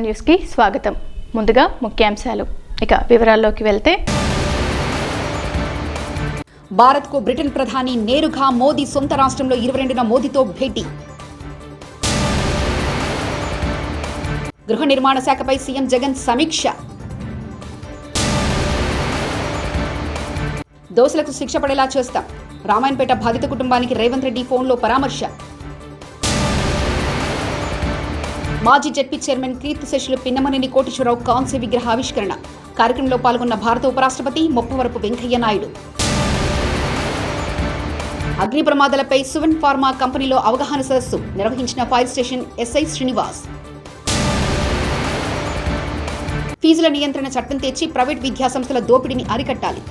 News కి స్వాగతం. ముందుగా ముఖ్యాంశాలు. ఇక వివరాల్లోకి వెళ్తే, భారత్ కు బ్రిటన్ ప్రధాని నేరుగా మోదీ సొంత రాష్ట్రంలో 22న మోదీతో భేటీ. గృహ నిర్మాణ శాఖపై సీఎం జగన్ సమీక్ష. దోషులకు శిక్ష పడేలా చేస్తాం. రామాయణపేట బాధిత కుటుంబానికి రేవంత్ రెడ్డి ఫోన్లో పరామర్శ. మాజీ జెడ్పీ చైర్మన్ కీర్తిశేషులు పిన్నమనేని కోటేశ్వరరావు కాంస్య విగ్రహ ఆవిష్కరణ. కార్యక్రమంలో పాల్గొన్న భారత ఉపరాష్ట్రపతి ముప్పవరపు వెంకయ్య నాయుడు. అగ్ని ప్రమాదాలపై సువెన్ ఫార్మా కంపెనీలో అవగాహన సదస్సు నిర్వహించిన ఫైర్ స్టేషన్ ఎస్ఐ శ్రీనివాస్. ఫీజుల నియంత్రణ చట్టం తెచ్చి ప్రైవేట్ విద్యాసంస్థల దోపిడీని అరికట్టాలి.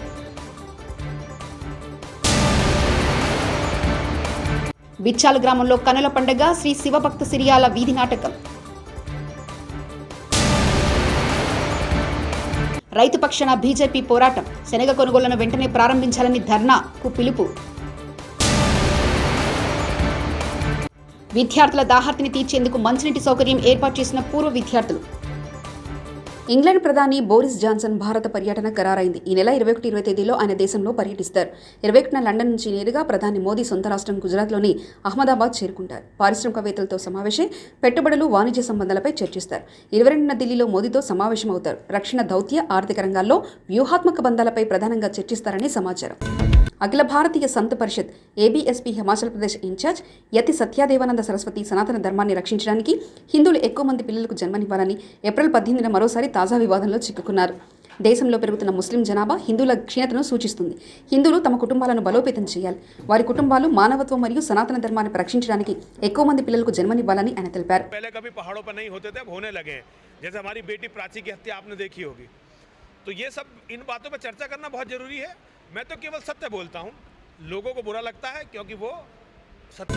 బిచ్చాల గ్రామంలో కనుల పండగ శ్రీ శివభక్త సిరియాల వీధి నాటకం. రైతు పక్షాన బీజేపీ పోరాటం. శనగ కొనుగోళ్లను వెంటనే ప్రారంభించాలని ధర్నాకు పిలుపు. విద్యార్థుల దాహార్తిని తీర్చేందుకు మంచినీటి సౌకర్యం ఏర్పాటు చేసిన పూర్వ విద్యార్థులు. ఇంగ్లాండ్ ప్రధాని బోరిస్ జాన్సన్ భారత పర్యటన ఖరారైంది. ఈ నెల 21-20 తేదీలో ఆయన దేశంలో పర్యటిస్తారు. 21న లండన్ నుంచి నేరుగా ప్రధాని మోదీ సొంత రాష్ట్రం గుజరాత్లోని అహ్మదాబాద్ చేరుకుంటారు. పారిశ్రామికవేత్తలతో సమావేశం, పెట్టుబడులు, వాణిజ్య సంబంధాలపై చర్చిస్తారు. 22న ఢిల్లీలో మోదీతో సమావేశమవుతారు. రక్షణ, దౌత్య, ఆర్థిక రంగాల్లో వ్యూహాత్మక బంధాలపై ప్రధానంగా చర్చిస్తారని సమాచారం. అఖిల భారతీయ సంత్ పరిషత్ ఏబీఎస్పీ హిమాచల్ ప్రదేశ్ ఇన్ఛార్జ్ యతి సత్యాదేవానంద సరస్వతి సనాతన ధర్మాన్ని రక్షించడానికి హిందువులు ఎక్కువ మంది పిల్లలకు జన్మనివ్వాలని ఏప్రిల్ 18న మరోసారి తాజా వివాదంలో చిక్కుకున్నారు. దేశంలో పెరుగుతున్న ముస్లిం జనాభా హిందువుల క్షీణతను సూచిస్తుంది. హిందువులు తమ కుటుంబాలను బలోపేతం చేయాలి. వారి కుటుంబాలు మానవత్వం మరియు సనాతన ధర్మాన్ని రక్షించడానికి ఎక్కువ మంది పిల్లలకు జన్మనివ్వాలని ఆయన తెలిపారు. तो ये सब इन बातों पर चर्चा करना बहुत जरूरी है. मैं तो केवल सत्य बोलता हूँ. लोगों को बुरा लगता है क्योंकि वो सत्य.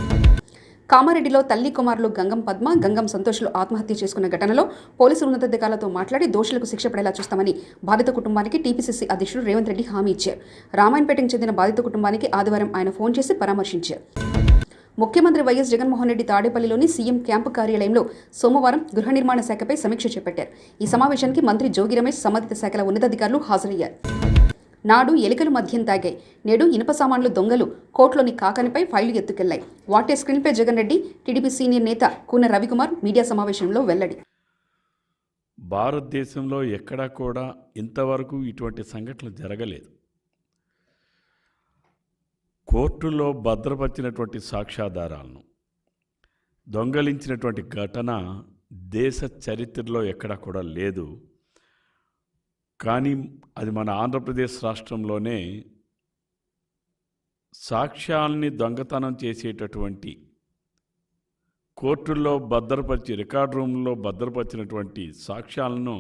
కామారెడ్డిలో తల్లి కుమారులు గంగం పద్మ, గంగం సంతోష్లు ఆత్మహత్య చేసుకున్న ఘటనలో పోలీసులు ఉన్నతాధికారులతో మాట్లాడి దోషులకు శిక్ష పడేలా చూస్తామని బాధిత కుటుంబానికి టీపీసీసీ అధ్యక్షుడు రేవంత్ రెడ్డి హామీ ఇచ్చారు. రామాయణపేటకు చెందిన బాధిత కుటుంబానికి ఆదివారం ఆయన ఫోన్ చేసి పరామర్శించారు. ముఖ్యమంత్రి వైఎస్ జగన్మోహన్ రెడ్డి తాడేపల్లిలోని సీఎం క్యాంపు కార్యాలయంలో సోమవారం గృహ నిర్మాణ శాఖపై సమీక్ష చేపట్టారు. ఈ సమావేశానికి మంత్రి జోగి రమేష్, సంబంధిత శాఖల ఉన్నతాధికారులు హాజరయ్యారు. నాడు ఎలుకలు మద్యం తాగాయి, నేడు ఇనుప సామాన్లు దొంగలు కోర్టులోని కాకనిపై ఫైళ్లు ఎత్తుకెళ్లాయి. వాటే స్క్రీన్పై జగన్ రెడ్డి, టీడీపీ సీనియర్ నేత కూన రవికుమార్ మీడియా సమావేశంలో వెల్లడి. భారతదేశంలో ఎక్కడా కూడా ఇంతవరకు ఇటువంటి సంఘటనలు జరగలేదు. కోర్టులో భద్రపరిచినటువంటి సాక్ష్యాధారాలను దొంగలించినటువంటి ఘటన దేశ చరిత్రలో ఎక్కడా కూడా లేదు. కానీ అది మన ఆంధ్రప్రదేశ్ రాష్ట్రంలోనే సాక్ష్యాల్ని దొంగతనం చేసేటటువంటి, కోర్టుల్లో భద్రపరిచి రికార్డ్ రూమ్లో భద్రపరిచినటువంటి సాక్ష్యాలను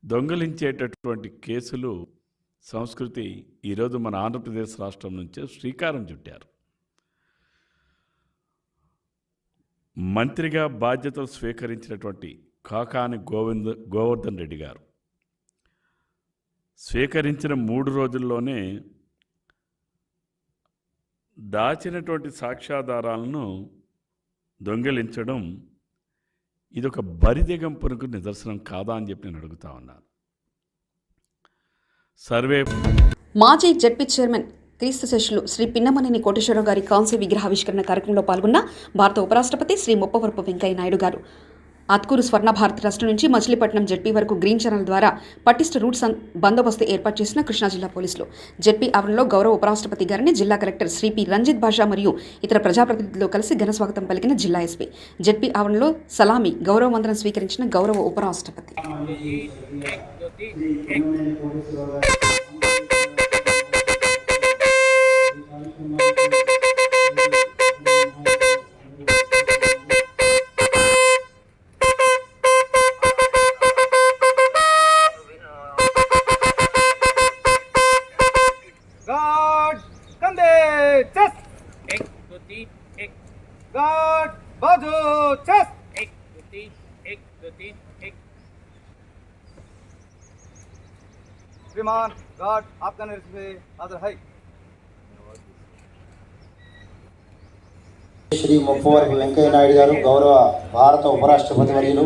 దొంగలించేటటువంటి కేసులు సంస్కృతి ఈరోజు మన ఆంధ్రప్రదేశ్ రాష్ట్రం నుంచే శ్రీకారం చుట్టారు. మంత్రిగా బాధ్యతలు స్వీకరించినటువంటి కాకాని గోవర్ధన్ రెడ్డి గారు స్వీకరించిన 3 రోజుల్లోనే దాచినటువంటి సాక్ష్యాధారాలను దొంగిలించడం ఇదొక బరిదెగంపునకు నిదర్శనం కాదా అని చెప్పి నేను అడుగుతా ఉన్నాను. మాజీ జెడ్పీ చైర్మన్ క్రీస్తుశేషులు శ్రీ పిన్నమనేని కోటేశ్వరరావు గారి కాంస్య విగ్రహావిష్కరణ కార్యక్రమంలో పాల్గొన్న భారత ఉపరాష్ట్రపతి శ్రీ ముప్పవరపు వెంకయ్య నాయుడు గారు అత్కూరు స్వర్ణ భారత్ ట్రస్ట్ నుంచి మచిలీపట్నం జెడ్పీ వరకు గ్రీన్ ఛానల్ ద్వారా పటిష్ట రూట్స్ బందోబస్తు ఏర్పాటు చేసిన కృష్ణా జిల్లా పోలీసులు జెడ్పీ ఆవరణలో గౌరవ ఉపరాష్ట్రపతి గారిని జిల్లా కలెక్టర్ శ్రీ పి రంజిత్ భాషా మరియు ఇతర ప్రజాప్రతినిధులతో కలిసి ఘన స్వాగతం పలికిన జిల్లా ఎస్పీ. జెడ్పీ ఆవరణలో సలామీ గౌరవ వందనం స్వీకరించిన గౌరవ ఉపరాష్ట్రపతి. श्रीमान गार्ड आपका निर्देश हाजिर है. శ్రీ ముప్పవరపు వెంకయ్య నాయుడు గారు, గౌరవ భారత ఉపరాష్ట్రపతి వర్యులు.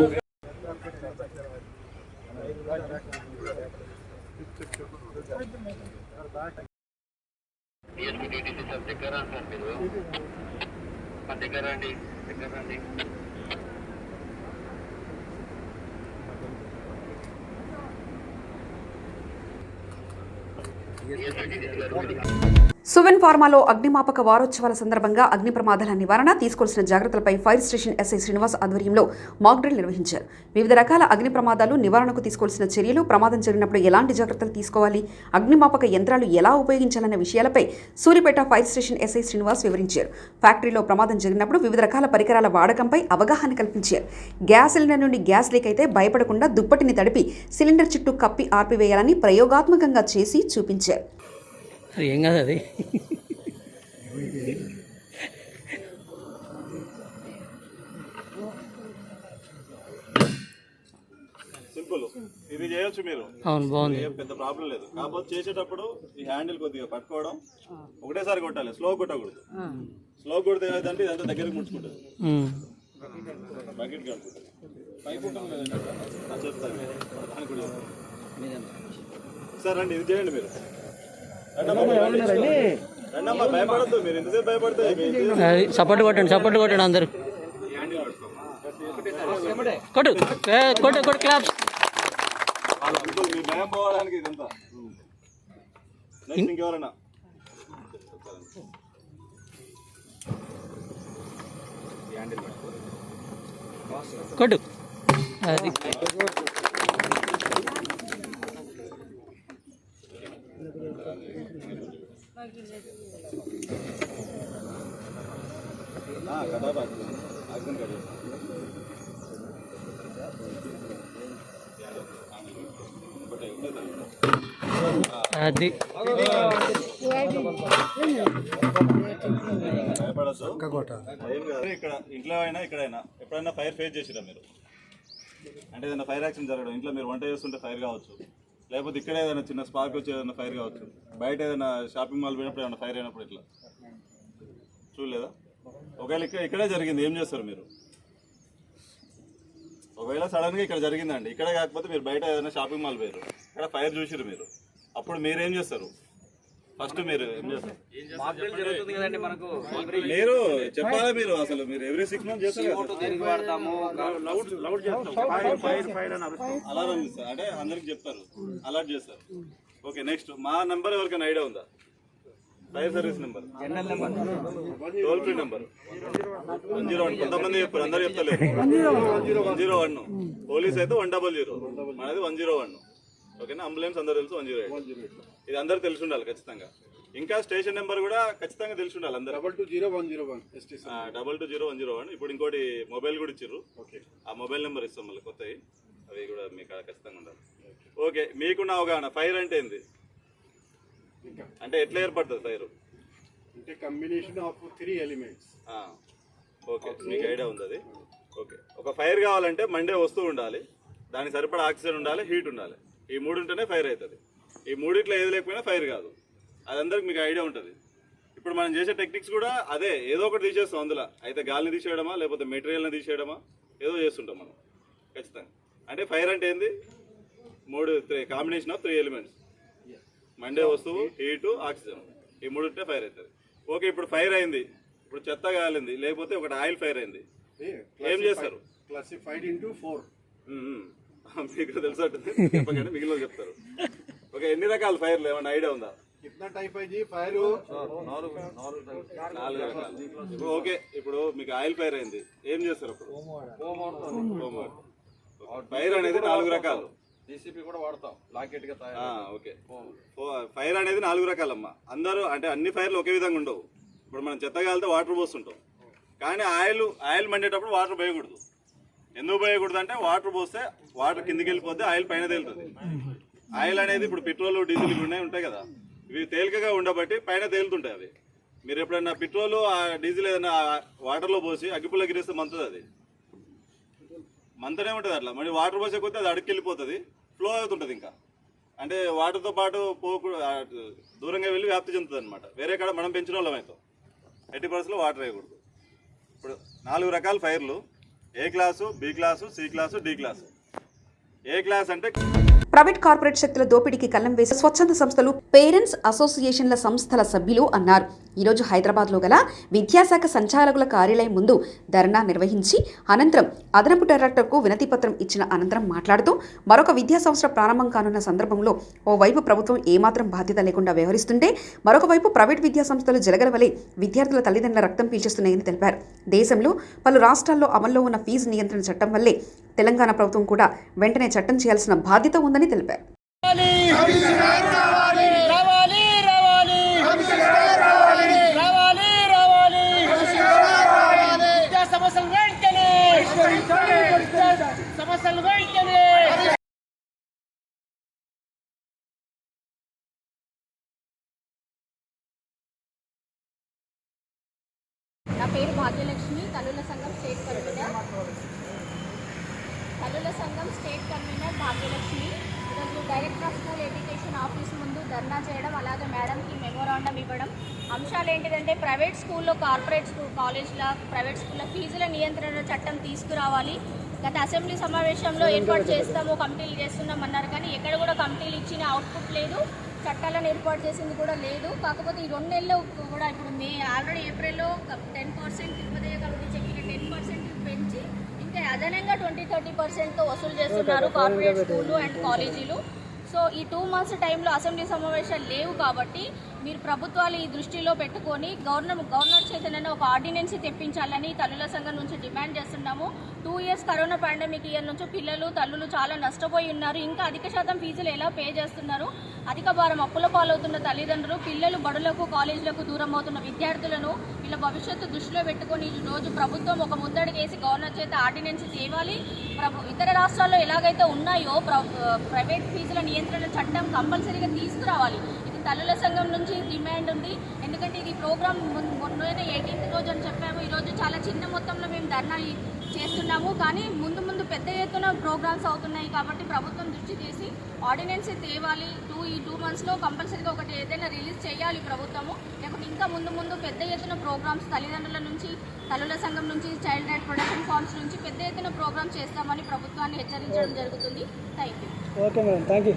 సువెన్ ఫార్మాలో అగ్నిమాపక వారోత్సవాల సందర్భంగా అగ్ని ప్రమాదాల నివారణ తీసుకోవాల్సిన జాగ్రత్తలపై ఫైర్ స్టేషన్ ఎస్ఐ శ్రీనివాస్ ఆధ్వర్యంలో మాక్ డ్రిల్ నిర్వహించారు. వివిధ రకాల అగ్ని ప్రమాదాలు నివారణకు తీసుకోవాల్సిన చర్యలు, ప్రమాదం జరిగినప్పుడు ఎలాంటి జాగ్రత్తలు తీసుకోవాలి, అగ్నిమాపక యంత్రాలు ఎలా ఉపయోగించాలన్న విషయాలపై సూరిపేట ఫైర్ స్టేషన్ ఎస్ఐ శ్రీనివాస్ వివరించారు. ఫ్యాక్టరీలో ప్రమాదం జరిగినప్పుడు వివిధ రకాల పరికరాల వాడకంపై అవగాహన కల్పించారు. గ్యాస్ సిలిండర్ నుండి గ్యాస్ లీక్ అయితే భయపడకుండా దుప్పటిని తడిపి సిలిండర్ చుట్టూ కప్పి ఆర్పివేయాలని ప్రయోగాత్మకంగా చేసి చూపించారు. ఏం కాదు అది. సింపుల్, ఇది చేయొచ్చు మీరు. అవును, బాగుంది, పెద్ద ప్రాబ్లం లేదు. కాకపోతే చేసేటప్పుడు ఈ హ్యాండిల్ కొద్దిగా పట్టుకోవడం, ఒకటేసారి కొట్టాలి, స్లో కొట్టకూడదు. స్లో కొడితే ఏదంటే ఇదంతా దగ్గరకు ముడుచుకుంటుంది, బకెట్ కలుపుతుంది. పైపు ఉంటుంది కదండి, చెప్తాను సార్. రండి, ఇది చేయండి మీరు. రండమ్మా, భయపడద్దు మీరు. ఎంతసేపు భయపడతాయి? సపోర్ట్ కొట్టండి అందరు. కొట్టు కొట్టు కొట్టు క్లాప్స్. మీ భయం పోవడానికి ఇదంతా. నెక్స్ట్ ఇంకెవరన్నా కొట్టు. అది అది ఇక్కడ ఇంట్లో అయినా ఇక్కడైనా ఎప్పుడైనా ఫైర్ ఫేస్ చేసిరా మీరు? అంటే ఏదైనా ఫైర్ యాక్సిడెంట్ జరగడం, ఇంట్లో మీరు వంట చేస్తుంటే ఫైర్ కావచ్చు, లేకపోతే ఇక్కడ ఏదైనా చిన్న స్పార్క్ వచ్చి ఏదైనా ఫైర్ కావచ్చు, బయట ఏదైనా షాపింగ్ మాల్ పోయినప్పుడు ఏమైనా ఫైర్ అయినప్పుడు ఇట్లా చూడలేదా? ఒకవేళ ఇక్కడే జరిగింది, ఏం చేస్తారు మీరు? ఒకవేళ సడన్గా ఇక్కడ జరిగిందండి, ఇక్కడే కాకపోతే మీరు బయట ఏదైనా షాపింగ్ మాల్ పోయారు, ఇక్కడ ఫైర్ చూసిరు మీరు, అప్పుడు మీరు ఏం చేస్తారు? ఫస్ట్ మీరు ఏం చేస్తారు? మీరు చెప్పాలి. మీరు అసలు మీరు ఎవ్రీ 6 months చేస్తారు, అలారం ఇస్తారు, అంటే అందరికి చెప్తారు, అలర్ట్ చేస్తారు. ఓకే, నెక్స్ట్ మా నెంబర్ ఎవరికైనా ఐడియా ఉందా? Fire service number, toll free number 101. కొంతమంది చెప్పారు, అందరు చెప్తలేరు. 101. పోలీస్ అయితే 100, మనది 101. ఓకేనా? అంబులెన్స్ అందరు తెలుసు 108. ఇది అందరు తెలిసి ఉండాలి ఖచ్చితంగా. ఇంకా స్టేషన్ నెంబర్ కూడా ఖచ్చితంగా తెలిసి ఉండాలి అందరు. 220101. ఇప్పుడు ఇంకోటి మొబైల్ కూడా ఇచ్చారు, ఆ మొబైల్ నెంబర్ ఇస్తాం మళ్ళీ కొత్తవి, అవి కూడా మీకు ఖచ్చితంగా ఉండాలి. ఓకే, మీకున్న అవగాహన ఫైర్ అంటే ఏంది, అంటే ఎట్లా ఏర్పడుతుంది ఫైర్? అంటే కాంబినేషన్ ఆఫ్ 3 ఎలిమెంట్స్. ఓకే, మీకు ఐడియా ఉంది అది. ఓకే, ఒక ఫైర్ కావాలంటే మండే వస్తువు ఉండాలి, దానికి సరిపడా ఆక్సిజన్ ఉండాలి, హీట్ ఉండాలి. ఈ 3 ఉంటేనే ఫైర్ అవుతుంది. ఈ 3 ఏది లేకపోయినా ఫైర్ కాదు, అది అందరికి మీకు ఐడియా ఉంటుంది. ఇప్పుడు మనం చేసే టెక్నిక్స్ కూడా అదే, ఏదో ఒకటి తీసేస్తాం అందులో. అయితే గాలిని తీసేయడమా, లేకపోతే మెటీరియల్ని తీసేయడమా, ఏదో చేస్తుంటాం మనం ఖచ్చితంగా. అంటే ఫైర్ అంటే ఏంది? 3 కాంబినేషన్ ఆఫ్ 3 ఎలిమెంట్స్. మండే వస్తువు, హీటు, ఆక్సిజన్, ఈ 3 ఉంటే ఫైర్ అవుతుంది. ఓకే, ఇప్పుడు ఫైర్ అయింది, ఇప్పుడు చెత్త కాలింది, లేకపోతే ఒకటి ఆయిల్ ఫైర్ అయింది, ఏం చేస్తారు? Classified into 4. మీకు తెలుసు చెప్పకండి, మిగిలిన చెప్తారు. ఓకే, ఎన్ని రకాల ఫైర్లు ఏమన్నా ఐడియా ఉందా? కిतना टाइप है जी फायर? 4 రకాలు. ఓకే, ఇప్పుడు మీకు ఆయిల్ ఫైర్ అయింది, ఏం చేస్తారు అప్పుడు? ఫైర్ అనేది 4 రకాలు. కూడా వాడతాం, లాకెట్ గా. ఓకే, ఫైర్ అనేది 4 రకాలమ్మా. అందరూ అంటే అన్ని ఫైర్లు ఒకే విధంగా ఉండవు. ఇప్పుడు మనం చెత్త కాలితే వాటర్ పోస్తుంటాం, కానీ ఆయిల్ మండేటప్పుడు వాటర్ పోయకూడదు. ఎందుకు పోయకూడదు అంటే వాటర్ పోస్తే వాటర్ కిందికి వెళ్ళిపోతే ఆయిల్ పైన తేలుతుంది. ఆయిల్ అనేది ఇప్పుడు పెట్రోల్, డీజిల్ ఇవి ఉంటాయి కదా, ఇవి తేలికగా ఉండబట్టి పైన తేలుతుంటాయి అవి. మీరు ఎప్పుడైనా పెట్రోల్, డీజిల్ ఏదైనా వాటర్లో పోసి అగ్గిపుల్ల గిరిస్తే మంతుంది, అది మంతనే ఉంటుంది. అట్లా మరి వాటర్ పోసే కొద్దీ అది అడుక్కి వెళ్ళిపోతుంది, ఫ్లో అవుతుంటుంది. ఇంకా అంటే వాటర్తో పాటు దూరంగా వెళ్ళి వ్యాప్తి చెందుతుంది అనమాట. వేరే కాడ మనం పెంచిన వాళ్ళం అవుతాం. 80% వాటర్ వేయకూడదు. ఇప్పుడు 4 రకాల ఫైర్లు: A class, B class, C class, D class. A class అంటే ప్రైవేట్ కార్పొరేట్ శక్తుల దోపిడీకి కళ్లం వేసి స్వచ్ఛంద సంస్థలు, పేరెంట్స్ అసోసియేషన్ల సంస్థల సభ్యులు అన్నారు. ఈరోజు హైదరాబాద్లో గల విద్యాశాఖ సంచాలకుల కార్యాలయం ముందు ధర్నా నిర్వహించి అనంతరం అదనపు డైరెక్టర్కు వినతి పత్రం ఇచ్చిన అనంతరం మాట్లాడుతూ మరొక విద్యా సంవత్సరం ప్రారంభం కానున్న సందర్భంలో ఓవైపు ప్రభుత్వం ఏమాత్రం బాధ్యత లేకుండా వ్యవహరిస్తుంటే మరొక వైపు ప్రైవేట్ విద్యా సంస్థలు జలగలవలే విద్యార్థుల తల్లిదండ్రుల రక్తం పీల్చేస్తున్నాయని తెలిపారు. దేశంలో పలు రాష్ట్రాల్లో అమల్లో ఉన్న ఫీజు నియంత్రణ చట్టం వల్లే తెలంగాణ ప్రభుత్వం కూడా వెంటనే చట్టం చేయాల్సిన బాధ్యత ఉందని తెలిపారు. నా పేరు భాగ్యలక్ష్మి, తల్లుల సంఘం స్టేట్ కన్వీనర్. భాగ్యలక్ష్మి ఈరోజు director of school education office ముందు ధర్నా చేయడం, అలాగే మేడంకి మెమోరాండం ఇవ్వడం. అంశాలు ఏంటిదంటే ప్రైవేట్ స్కూల్లో, కార్పొరేట్ స్కూల్, కాలేజ్ల, ప్రైవేట్ స్కూళ్ళ ఫీజుల నియంత్రణ చట్టం తీసుకురావాలి. గత అసెంబ్లీ సమావేశంలో ఏర్పాటు చేస్తాము, కమిటీలు చేస్తున్నాం అన్నారు, కానీ ఎక్కడ కూడా కమిటీలు ఇచ్చిన అవుట్పుట్ లేదు, చట్టాలను ఏర్పాటు చేసింది కూడా లేదు. కాకపోతే ఈ 2 నెలలు కూడా ఇప్పుడు ఆల్రెడీ ఏప్రిల్లో 10% తిరుపతి కమిటీ చెప్పిన 10% పెంచి ఇంకా అదనంగా 20-30% వసూలు చేస్తున్నారు కార్పొరేట్ స్కూళ్ళు అండ్ కాలేజీలు. సో ఈ 2 months టైంలో అసెంబ్లీ సమావేశాలు లేవు కాబట్టి మీరు ప్రభుత్వాలు ఈ దృష్టిలో పెట్టుకొని గవర్నర్ చేతనైనా ఒక ఆర్డినెన్స్ తెప్పించాలని తల్లుల సంఘం నుంచి డిమాండ్ చేస్తున్నాము. 2 years కరోనా పాండమిక్ ఇయర్ నుంచి పిల్లలు, తల్లులు చాలా నష్టపోయి ఉన్నారు. ఇంకా అధిక శాతం ఫీజులు ఎలా పే చేస్తున్నారు? అధిక భారం అప్పుల పాలవుతున్న తల్లిదండ్రులు, పిల్లలు బడులకు, కాలేజీలకు దూరం అవుతున్న విద్యార్థులను వీళ్ళ భవిష్యత్తు దృష్టిలో పెట్టుకొని ఈరోజు ప్రభుత్వం ఒక ముద్దడిగేసి గవర్నర్ చేత ఆర్డినెన్స్ తేవాలి. ఇతర రాష్ట్రాల్లో ఎలాగైతే ఉన్నాయో ప్రైవేట్ ఫీజుల నియంత్రణ చట్టం కంపల్సరీగా తీసుకురావాలి. ఇది తల్లుల సంఘం నుంచి డిమాండ్ ఉంది. ఎందుకంటే ఇది ప్రోగ్రామ్ మొన్న 18th రోజు అని చెప్పాము. ఈరోజు చాలా చిన్న మొత్తంలో మేము ధర్నా చేస్తున్నాము, కానీ ముందు పెద్ద ఎత్తున ప్రోగ్రామ్స్ అవుతున్నాయి కాబట్టి ప్రభుత్వం దృష్టి చేసి ఆర్డినెన్స్ తేవాలి. ఈ 2 monthsలో కంపల్సరీగా ఒకటి ఏదైనా రిలీజ్ చేయాలి ప్రభుత్వము. లేకపోతే ఇంకా ముందు పెద్ద ఎత్తున ప్రోగ్రామ్స్ తల్లిదండ్రుల నుంచి, తల్లుల సంఘం నుంచి, చైల్డ్ రైట్ ప్రొటెక్షన్ ఫార్మ్స్ నుంచి పెద్ద ఎత్తున ప్రోగ్రామ్ చేస్తామని ప్రభుత్వాన్ని హెచ్చరించడం జరుగుతుంది. Thank you. Okay madam, thank you.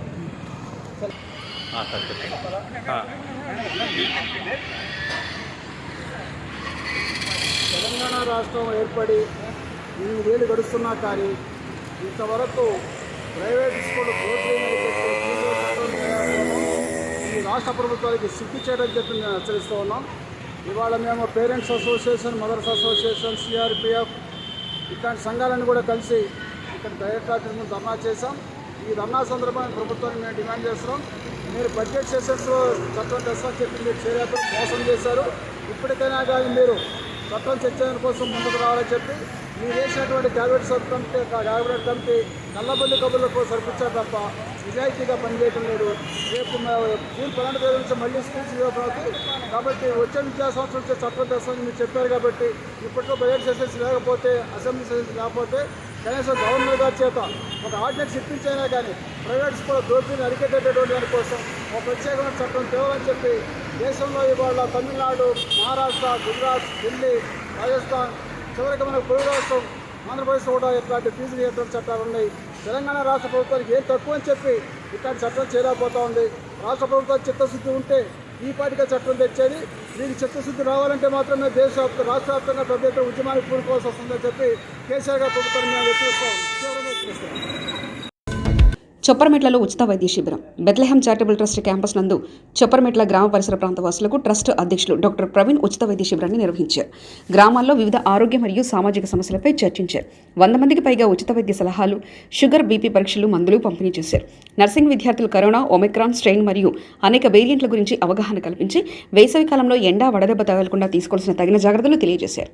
Telangana రాష్ట్రం ఏర్పడి 8 ఏళ్ళు గడుస్తున్నా కానీ ఇంతవరకు ప్రైవేట్ స్కూల్ ఈ రాష్ట్ర ప్రభుత్వానికి సిగ్గు చేయడం చెప్పి మేము హెచ్చరిస్తూ ఉన్నాం. ఇవాళ మేము parents association, mothers association, CRPF ఇట్లాంటి సంఘాలను కూడా కలిసి ఇక్కడ డైరెక్టర్ ఆఫీస్ ముందు ధర్నా చేశాం. ఈ ధర్నా సందర్భంగా ప్రభుత్వాన్ని మేము డిమాండ్ చేస్తున్నాం. మీరు బడ్జెట్ సెషన్స్లో చట్టం తెస్తామని చెప్పి మీరు చేరేతను మోసం చేశారు. ఇప్పటికైనా కానీ మీరు చట్టం చర్చల కోసం ముందుకు రావాలని చెప్పి మీరు వేసినటువంటి క్యాబినెట్ కమిటీ నల్లబల్లి కబుర్లకు సరిపించారు తప్ప నిజాయితీగా పనిచేయటం లేదు. రేపు జూన్ 12 నుంచి మళ్ళీ స్కూల్స్ రీఓపెన్ అవుతాయి కాబట్టి వచ్చే విద్యా సంవత్సరం నుంచి చట్టం తెస్తామని మీరు చెప్పారు. కాబట్టి ఇప్పట్లో బడ్జెట్ సెషన్స్ లేకపోతే, అసెంబ్లీ సెషన్స్ లేకపోతే కనీసం గవర్నర్ గారి చేత ఒక ఆర్డినెన్స్ ఇప్పించైనా కానీ ప్రైవేట్ స్కూల్ దోపిడీని అరికట్టేటటువంటి దానికోసం ఒక ప్రత్యేకమైన చట్టం తేవాలని చెప్పి దేశంలో ఇవాళ తమిళనాడు, మహారాష్ట్ర, గుజరాత్, ఢిల్లీ, రాజస్థాన్, చివరికి మనకు పొరుగు రాష్ట్రం ఆంధ్రప్రదేశ్ కూడా ఇట్లాంటి ఫీజు నియంత్రణ చట్టాలు ఉన్నాయి. తెలంగాణ రాష్ట్ర ప్రభుత్వానికి ఏం తక్కువ అని చెప్పి ఇట్లాంటి చట్టం చేయలేకపోతూ ఉంది. రాష్ట్ర ప్రభుత్వానికి చిత్తశుద్ధి ఉంటే ఈ పాటిగా చట్టం తెచ్చేది. దీనికి చిత్తశుద్ధి రావాలంటే మాత్రమే రాష్ట్ర వ్యాప్తంగా పెద్ద ఎత్తున ఉద్యమానికి పూనుకోవాల్సి వస్తుందని చెప్పి కేసీఆర్ గారి ప్రభుత్వాన్ని మేము హెచ్చరిస్తాం. చొప్పరమెట్లలో ఉచిత వైద్య శిబిరం. బెత్లెహం చారిటబుల్ ట్రస్ట్ క్యాంపస్ నందు చొప్పరమెట్ల గ్రామ పరిసర ప్రాంత వాసులకు ట్రస్ట్ అధ్యక్షులు డాక్టర్ ప్రవీణ్ ఉచిత వైద్య శిబిరాన్ని నిర్వహించారు. గ్రామాల్లో వివిధ ఆరోగ్య మరియు సామాజిక సమస్యలపై చర్చించారు. 100 మందికి పైగా ఉచిత వైద్య సలహాలు, షుగర్, బీపీ పరీక్షలు, మందులు పంపిణీ చేశారు. నర్సింగ్ విద్యార్థులు కరోనా, ఒమిక్రాన్ స్ట్రెయిన్ మరియు అనేక వేరియంట్ల గురించి అవగాహన కల్పించి వేసవి కాలంలో ఎండా, వడదెబ్బ తగలకుండా తీసుకోవాల్సిన తగిన జాగ్రత్తలు తెలియజేశారు.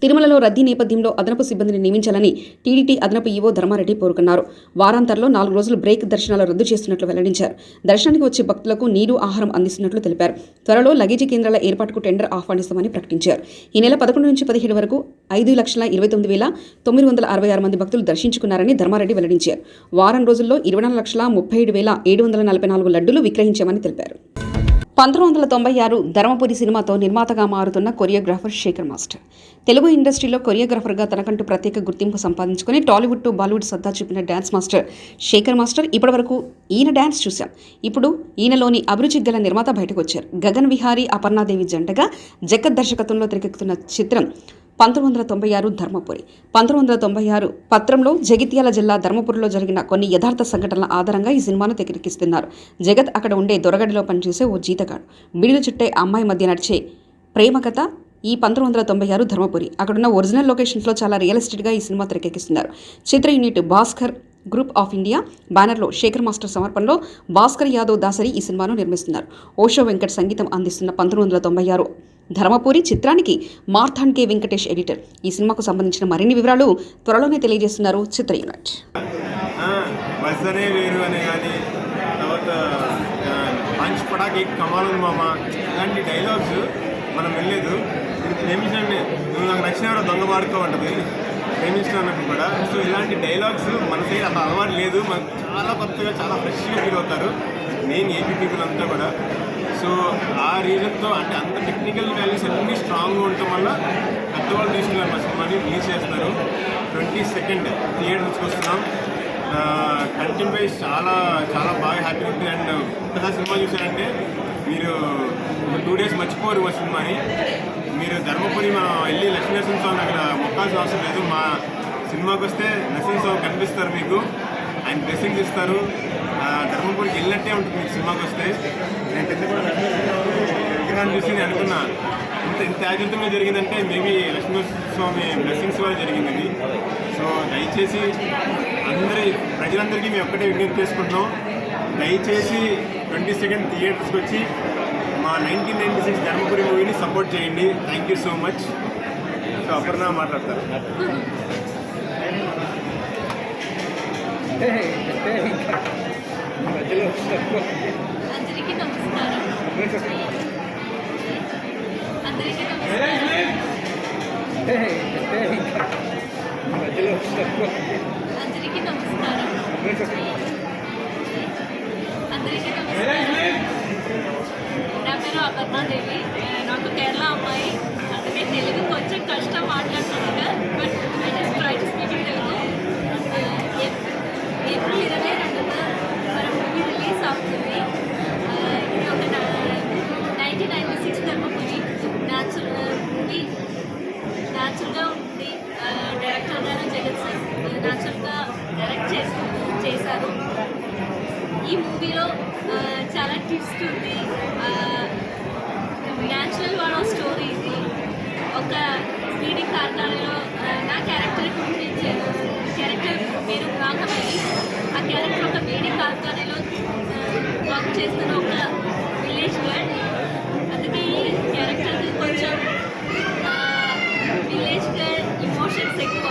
తిరుమలలో రద్దీ నేపథ్యంలో అదనపు సిబ్బందిని నియమించాలని టీటీడీ అదనపు ఈవో ధర్మారెడ్డి కోరుకున్నారు. వారాంతంలో 4 రోజులు బ్రేక్ దర్శనాలు రద్దు చేస్తున్నట్లు వెల్లడించారు. దర్శనానికి వచ్చే భక్తులకు నీరు, ఆహారం అందిస్తున్నట్లు తెలిపారు. త్వరలో లగేజీ కేంద్రాల ఏర్పాటుకు టెండర్ ఆహ్వానిస్తామని ప్రకటించారు. ఈ నెల 11 నుంచి 17 వరకు 5,29,966 మంది భక్తులు దర్శించుకున్నారని ధర్మారెడ్డి వెల్లడించారు. వారం రోజుల్లో 24,37,744 లడ్డూలు విక్రయించామని తెలిపారు. 1996 ధర్మపురి సినిమాతో నిర్మాతగా మారుతున్న కొరియోగ్రాఫర్ శేఖర్ మాస్టర్ తెలుగు ఇండస్ట్రీలో కొరియోగ్రాఫర్గా తనకంటూ ప్రత్యేక గుర్తింపు సంపాదించుకుని టాలీవుడ్ టు బాలీవుడ్ సత్తా చూపిన డ్యాన్స్ మాస్టర్ శేఖర్ మాస్టర్ ఇప్పటివరకు ఈయన డ్యాన్స్ చూశాం. ఇప్పుడు ఈయనలోని అభిరుచి గల నిర్మాత బయటకు వచ్చారు. గగన్ విహారీ, అపర్ణాదేవి జంటగా జగత్ దర్శకత్వంలో తెరకెక్కుతున్న చిత్రం 1996 ధర్మపురి. 1996 పత్రంలో జగిత్యాల జిల్లా ధర్మపురిలో జరిగిన కొన్ని యథార్థ సంఘటనల ఆధారంగా ఈ సినిమాను తెరకెక్కిస్తున్నారు. జగత్ అక్కడ ఉండే దొరగడిలో పనిచేసే ఓ జీతగాడు, బిడిలు చుట్టే అమ్మాయి మధ్య నడిచే ప్రేమ కథ ఈ 1996 ధర్మపురి. అక్కడున్న ఒరిజినల్ లొకేషన్స్లో చాలా రియలిస్టిక్గా ఈ సినిమా తెరకెక్కిస్తున్నారు. చిత్ర unit Bhaskar group of India బ్యానర్లో శేఖర్ మాస్టర్ సమర్పణలో భాస్కర్ యాదవ్ దాసరి ఈ సినిమాను నిర్మిస్తున్నారు. ఓషో వెంకట్ సంగీతం అందిస్తున్న 1996 ధర్మపురి చిత్రానికి మార్తాండ్ కే వెంకటేష్ ఎడిటర్. ఈ సినిమాకు సంబంధించిన మరిన్ని వివరాలు త్వరలోనే తెలియజేస్తున్నారు చిత్ర యూనిట్. బస్సనే వేరు అనే కానీ తర్వాత పంచ్ పటాకి కమాలు మామ ఇలాంటి డైలాగ్స్ మనం వెళ్ళలేదు. ప్రేమించండి, నువ్వు నాకు నచ్చిన దొంగ వాడుకోమంటది ప్రేమించినప్పుడు కూడా. సో ఇలాంటి డైలాగ్స్ మన సైడ్ అసలు అలవాటు లేదు. మనకు చాలా కొత్తగా చాలా ఫ్రెష్గా ఫీల్ అవుతారు మెయిన్ ఏపీ పీపుల్ అంతా కూడా. సో ఆ రీజన్తో అంటే అంత టెక్నికల్ వాల్యూస్ అన్నీ స్ట్రాంగ్గా ఉండటం వల్ల పెద్దవాళ్ళు తీసుకున్నారు మా సినిమాని రిలీజ్ చేస్తున్నారు. 22nd థియేటర్స్కి వస్తున్నాం. కంటెంట్ వైజ్ చాలా చాలా బాగా హ్యాపీ ఉంటుంది. అండ్ ఒక్కసారి సినిమా చూసారంటే మీరు 2 days మర్చిపోరు మా సినిమాని. మీరు ధర్మపురి మనం వెళ్ళి లక్ష్మీనరసింహస్వామి అక్కడ మొక్కాల్సిన అవసరం లేదు. మా సినిమాకి వస్తే నరసింహస్వామి కనిపిస్తారు మీకు, ఆయన బ్లెస్సింగ్స్ ఇస్తారు. ధర్మపురికి వెళ్ళినట్టే ఉంటుంది మీకు సినిమాకి వస్తే. నేను పెద్ద కూడా విగ్రహాన్ని చూసి నేను అనుకున్నా ఇంత యాజంతంగా జరిగిందంటే మేబీ లక్ష్మీనరసింహస్వామి బ్లెస్సింగ్స్ వల్ల జరిగింది. సో దయచేసి ప్రజలందరికీ మేము ఒక్కటే విజ్ఞప్తి చేసుకుంటున్నాం, దయచేసి 22nd థియేటర్స్కి వచ్చి మా 1996 ధర్మపురి మూవీని సపోర్ట్ చేయండి. Thank you so much. So Aparna మాట్లాడతారు. అందరికీ నమస్కారం. అందరికీ నమస్కారం. నా పేరు అపర్ణాదేవి. నాకు కేరళ అమ్మాయి, అందుకే తెలుగు కొంచెం కష్టం మాట్లాడుతున్నాను. But I just try to speak in Telugu. April 22న మన మూవీ రిలీజ్ అవుతుంది. ఇది ఒక 1996 ధర్మపురి మూవీ. న్యాచురల్గా ఉంది. డైరెక్టర్ గారు జగత్ సార్ న్యాచురల్గా డైరెక్ట్ చేశారు. ఈ మూవీలో చాలా ట్విస్ట్ ఉంది. న్యాచురల్ వన్ స్టోరీ ఇది. ఒక బీడీ కార్ఖానాలో నా క్యారెక్టర్ పేరు రాకమని, ఆ క్యారెక్టర్ ఒక బీడీ కార్ఖానాలో వర్క్ చేస్తున్న ఒక విలేజ్ గర్ల్. అందుకే ఈ క్యారెక్టర్ కొంచెం విలేజ్ గర్ల్ ఇమోషన్స్ ఎక్కువ.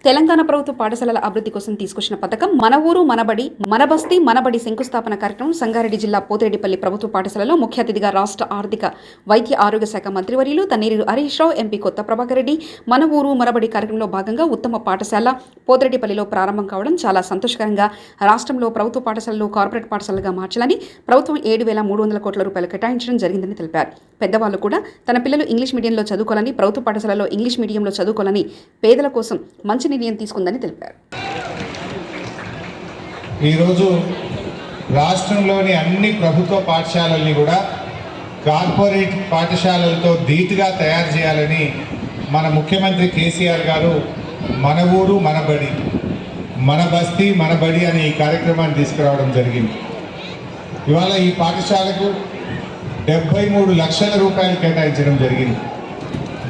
తెలంగాణ ప్రభుత్వ పాఠశాలల అభివృద్ధి కోసం తీసుకొచ్చిన పథకం మన ఊరు మనబడి మన బస్తీ మనబడి శంకుస్థాపన కార్యక్రమం సంగారెడ్డి జిల్లా పోతిరెడ్డిపల్లి ప్రభుత్వ పాఠశాలలో ముఖ్య అతిథిగా రాష్ట్ర ఆర్థిక వైద్య ఆరోగ్య శాఖ మంత్రివర్యులు తన్నీరు హరీష్ రావు, ఎంపీ కొత్త ప్రభాకర్ రెడ్డి మన ఊరు మనబడి కార్యక్రమంలో భాగంగా ఉత్తమ పాఠశాల పోతిరెడ్డిపల్లిలో ప్రారంభం కావడం చాలా సంతోషకరంగా. రాష్ట్రంలో ప్రభుత్వ పాఠశాలలు కార్పొరేట్ పాఠశాలలుగా మార్చాలని ప్రభుత్వం 7,300 కోట్ల రూపాయలు కేటాయించడం జరిగిందని తెలిపారు. పెద్దవాళ్ళు కూడా తన పిల్లలు ఇంగ్లీష్ మీడియంలో చదువుకోవాలని, ప్రభుత్వ పాఠశాలలో ఇంగ్లీష్ మీడియంలో చదువుకోవాలని పేదల కోసం మంచి నిర్ణయం తీసుకుందని తెలిపారు. ఈరోజు రాష్ట్రంలోని అన్ని ప్రభుత్వ పాఠశాలల్ని కూడా కార్పొరేట్ పాఠశాలలతో ధీటుగా తయారు చేయాలని మన ముఖ్యమంత్రి కేసీఆర్ గారు మన ఊరు మన బడి మన బస్తీ మన బడి అనే ఈ కార్యక్రమాన్ని తీసుకురావడం జరిగింది. ఇవాళ ఈ పాఠశాలకు 73 లక్షల రూపాయలు కేటాయించడం జరిగింది.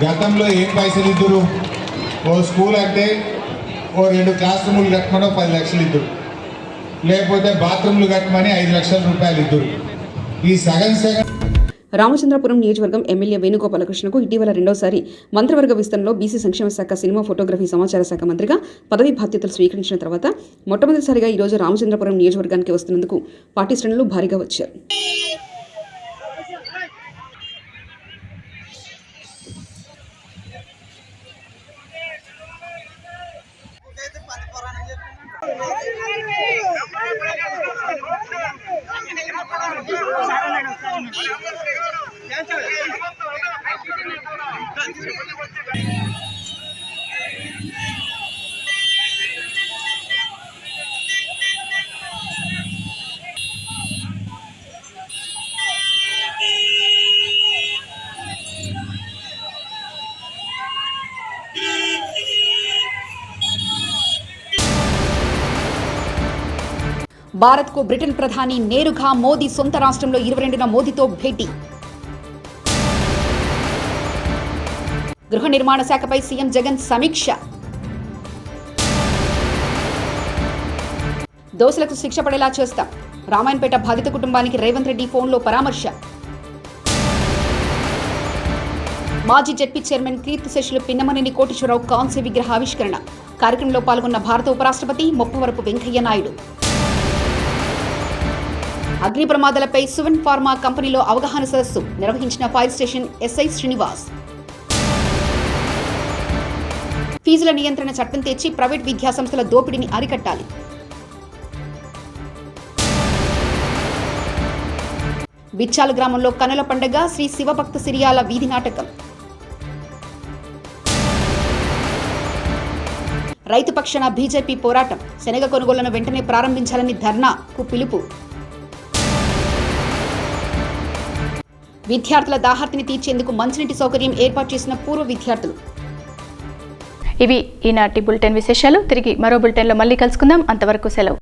గతంలో ఏం పైసలు ఇద్దరు ఓ స్కూల్ అంటే ఓ 2 క్లాస్ రూములు కట్టమని 10 లక్షలు ఇద్దరు, లేకపోతే బాత్రూమ్లు కట్టమని 5 లక్షల రూపాయలు ఇద్దరు. ఈ సగం రామచంద్రపురం నియోజకవర్గం ఎమ్మెల్యే వేణుగోపాలకృష్ణకు ఇటీవల రెండోసారి మంత్రివర్గ విస్తరణలో బీసీ సంక్షేమ శాఖ, సినిమా, ఫోటోగ్రఫీ, సమాచార శాఖ మంత్రిగా పదవి బాధ్యతలు స్వీకరించిన తర్వాత మొట్టమొదటిసారిగా ఈరోజు రామచంద్రపురం నియోజకవర్గానికి వస్తున్నందుకు పార్టీ శ్రేణులు భారీగా వచ్చారు. భారత్కు బ్రిటన్ ప్రధాని నేరుగా మోదీ సొంత రాష్ట్రంలో 22న మోదీతో భేటీ. గృహ నిర్మాణ శాఖపై సీఎం జగన్ సమీక్ష. దోషులకు శిక్ష పడేలా చేస్తాం. రామాయణపేట బాధిత కుటుంబానికి రేవంత్ రెడ్డి ఫోన్లో పరామర్శ. మాజీ జెడ్పీ చైర్మన్ కీర్తిశేషులు పిన్నమనేని కోటేశ్వరరావు కాంస్య విగ్రహ ఆవిష్కరణ. కార్యక్రమంలో పాల్గొన్న భారత ఉపరాష్ట్రపతి ముప్పవరపు వెంకయ్య నాయుడు. అగ్ని ప్రమాదాలపై సువెన్ ఫార్మా కంపెనీలో అవగాహన సదస్సు నిర్వహించిన ఫైర్ స్టేషన్ ఎస్ఐ శ్రీనివాస్. ఫీజుల నియంత్రణ చట్టం తెచ్చి ప్రైవేట్ విద్యాసంస్థల దోపిడీని అరికట్టాలి. బిచ్చాల గ్రామంలో కనుల పండగ శ్రీ శివభక్త సిరియాల వీధి నాటకం. రైతు పక్షాన బీజేపీ పోరాటం. శనగ కొనుగోళ్లను వెంటనే ప్రారంభించాలని ధర్నాకు పిలుపు. విద్యార్థుల దాహార్తిని తీర్చేందుకు మంచినీటి సౌకర్యం ఏర్పాటు చేసిన పూర్వ విద్యార్థులు. ఇవి ఈనాటి బులెటిన్ విశేషాలు. తిరిగి మరో బులెటిన్లో మళ్ళీ కలుసుకుందాం. అంతవరకు సెలవు.